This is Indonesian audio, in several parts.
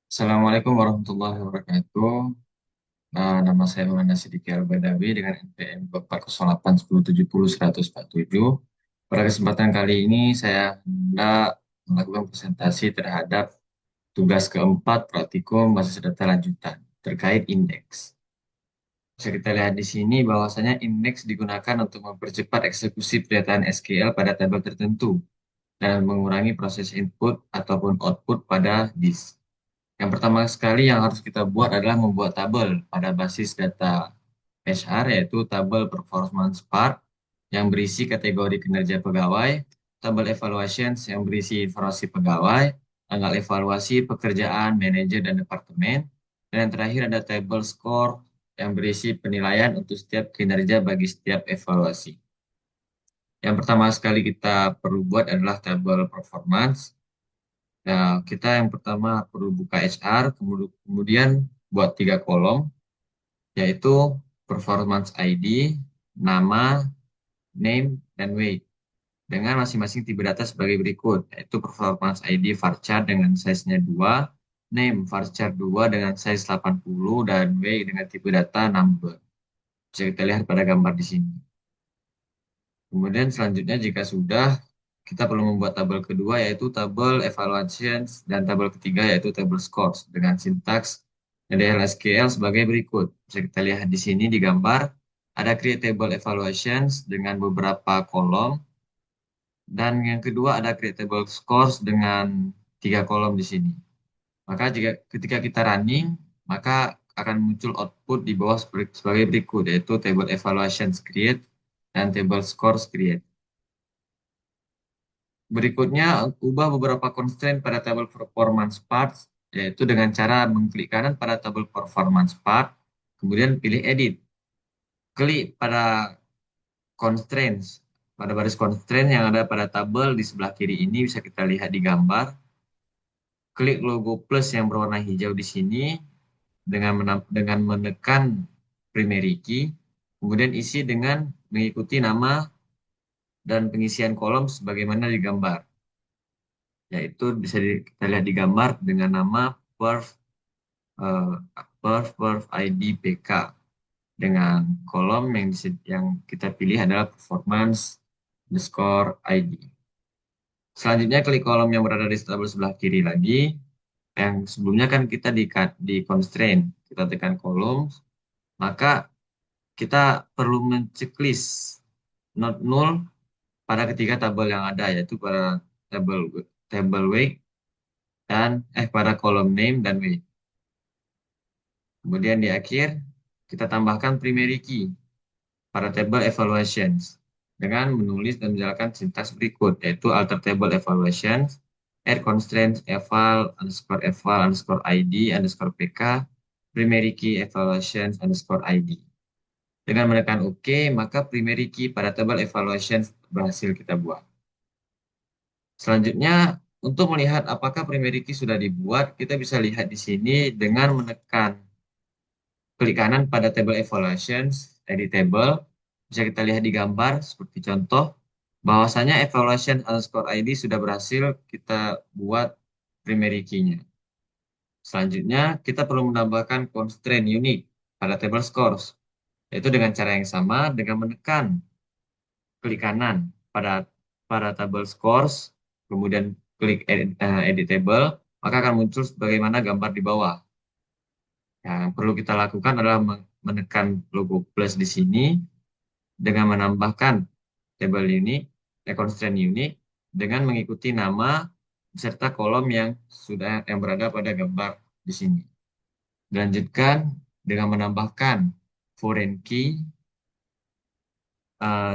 Assalamualaikum warahmatullahi wabarakatuh. Nama saya Maulana Siddiqui Al-Badawi dengan NPM 4081070-147. Pada kesempatan kali ini saya hendak melakukan presentasi terhadap tugas keempat praktikum basis data lanjutan terkait indeks. Bisa kita lihat di sini bahwasanya indeks digunakan untuk mempercepat eksekusi pendataan SQL pada tabel tertentu dan mengurangi proses input ataupun output pada disk. Yang pertama sekali yang harus kita buat adalah membuat tabel pada basis data HR, yaitu tabel performance part yang berisi kategori kinerja pegawai, tabel evaluations yang berisi informasi pegawai, tanggal evaluasi pekerjaan manajer dan departemen, dan yang terakhir ada tabel score yang berisi penilaian untuk setiap kinerja bagi setiap evaluasi. Yang pertama sekali kita perlu buat adalah tabel performance. Nah, kita yang pertama perlu buka HR, kemudian buat tiga kolom, yaitu performance ID, nama, name, dan weight. Dengan masing-masing tipe data sebagai berikut, yaitu performance ID varchar dengan size-nya 2, name varchar 2 dengan size 80, dan weight dengan tipe data number. Bisa kita lihat pada gambar di sini. Kemudian selanjutnya jika sudah, kita perlu membuat tabel kedua yaitu tabel evaluations dan tabel ketiga yaitu tabel scores dengan sintaks DLSQL sebagai berikut. Bisa kita lihat di sini di gambar ada create table evaluations dengan beberapa kolom dan yang kedua ada create table scores dengan tiga kolom di sini. Maka jika ketika kita running maka akan muncul output di bawah sebagai berikut yaitu table evaluations create dan table scores create. Berikutnya, ubah beberapa constraint pada tabel performance parts, yaitu dengan cara mengklik kanan pada tabel performance part, kemudian pilih edit. Klik pada constraints, pada baris constraint yang ada pada tabel di sebelah kiri ini bisa kita lihat di gambar. Klik logo plus yang berwarna hijau di sini dengan menekan primary key, kemudian isi dengan mengikuti nama dan pengisian kolom sebagaimana di gambar. Yaitu bisa kita lihat di gambar dengan nama perf eh, perf ID PK dengan kolom yang kita pilih adalah performance underscore ID. Selanjutnya klik kolom yang berada di tabel sebelah kiri lagi. Yang sebelumnya kan kita di constraint. Kita tekan kolom, maka kita perlu menceklis not null pada ketiga tabel yang ada yaitu pada tabel table weight dan pada kolom name dan weight. Kemudian di akhir, kita tambahkan primary key pada table evaluations dengan menulis dan menjalankan sintaks berikut, yaitu alter table evaluations, add constraints eval underscore ID underscore PK, primary key evaluations underscore ID. Dengan menekan OK, maka primary key pada table evaluations berhasil kita buat. Selanjutnya, untuk melihat apakah primary key sudah dibuat, kita bisa lihat di sini dengan menekan klik kanan pada table evaluations, edit table. Bisa kita lihat di gambar seperti contoh bahwasanya evaluation underscore ID sudah berhasil kita buat primary key-nya. Selanjutnya, kita perlu menambahkan constraint unik pada table scores, yaitu dengan cara yang sama dengan menekan klik kanan pada table scores, kemudian klik edit table, maka akan muncul sebagaimana gambar di bawah. Yang perlu kita lakukan adalah menekan logo plus di sini dengan menambahkan tabel ini, constraint unit dengan mengikuti nama beserta kolom yang berada pada gambar di sini. Dilanjutkan dengan menambahkan foreign key.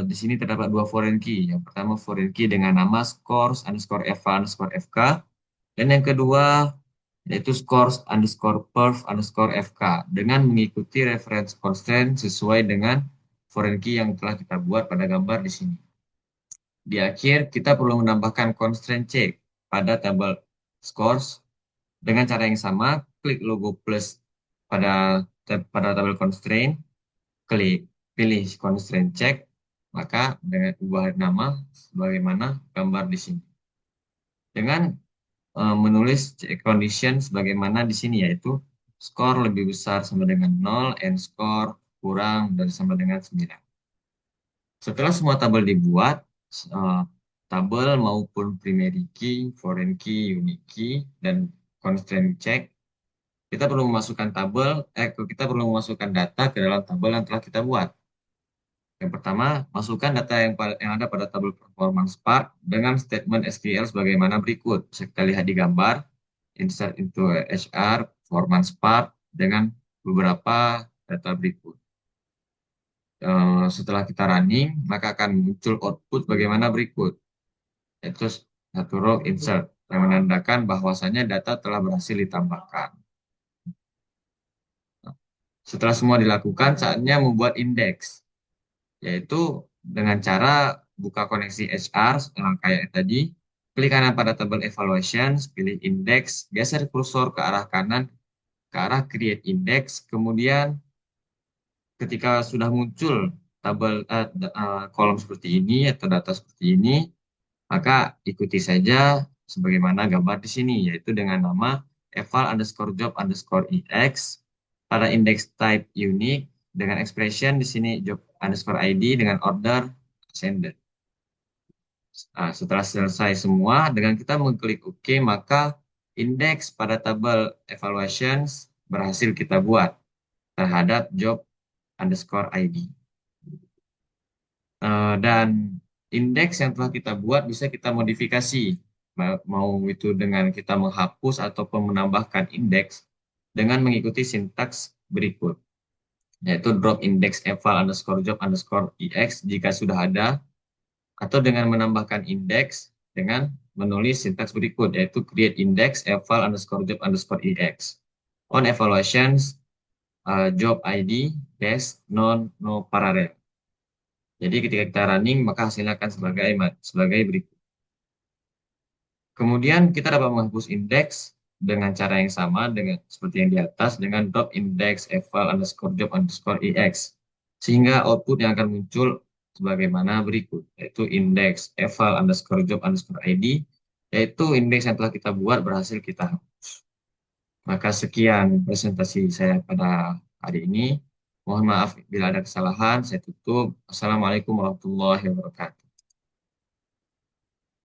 Di sini terdapat dua foreign key. Yang pertama foreign key dengan nama scores underscore eva underscore fk dan yang kedua yaitu scores underscore perf underscore fk dengan mengikuti reference constraint sesuai dengan foreign key yang telah kita buat pada gambar di sini. Di akhir, kita perlu menambahkan constraint check pada tabel scores dengan cara yang sama, klik logo plus pada tabel constraint, klik pilih constraint check, maka dengan ubah nama sebagaimana gambar di sini. Dengan menulis check condition sebagaimana di sini, yaitu skor lebih besar sama dengan nol, and skor kurang dari sama dengan 9. Setelah semua tabel dibuat, eh, tabel maupun primary key, foreign key, unique key, dan constraint check, kita perlu memasukkan kita perlu memasukkan data ke dalam tabel yang telah kita buat. Yang pertama, masukkan data yang ada pada tabel performance part dengan statement SQL sebagaimana berikut. Bisa kita lihat di gambar, insert into HR, performance part dengan beberapa data berikut. Setelah kita running, maka akan muncul output bagaimana berikut. Yaitu satu row insert, yang menandakan bahwasannya data telah berhasil ditambahkan. Setelah semua dilakukan, saatnya membuat indeks, yaitu dengan cara buka koneksi HR kayak tadi, klik kanan pada tabel evaluations, pilih index, geser kursor ke arah kanan, ke arah create index, kemudian ketika sudah muncul kolom seperti ini atau data seperti ini, maka ikuti saja sebagaimana gambar di sini, yaitu dengan nama eval underscore job underscore ex pada index type unique dengan expression di sini job underscore ID dengan order ascended. Nah, setelah selesai semua, dengan kita mengklik OK, maka indeks pada tabel evaluations berhasil kita buat terhadap job underscore ID. Dan indeks yang telah kita buat bisa kita modifikasi. Mau itu dengan kita menghapus ataupun menambahkan indeks dengan mengikuti sintaks berikut. Yaitu drop index eval underscore job underscore ex jika sudah ada, atau dengan menambahkan indeks dengan menulis sintaks berikut, yaitu create index eval underscore job underscore ex. On evaluations, job ID dash no parallel. Jadi ketika kita running, maka hasilnya akan sebagai berikut. Kemudian kita dapat menghapus indeks dengan cara yang sama dengan seperti yang di atas dengan drop index eval underscore job underscore ex. Sehingga output yang akan muncul sebagaimana berikut, yaitu indeks eval underscore job underscore ID, yaitu indeks yang telah kita buat berhasil kita hapus. Maka sekian presentasi saya pada hari ini. Mohon maaf bila ada kesalahan, saya tutup. Assalamualaikum warahmatullahi wabarakatuh.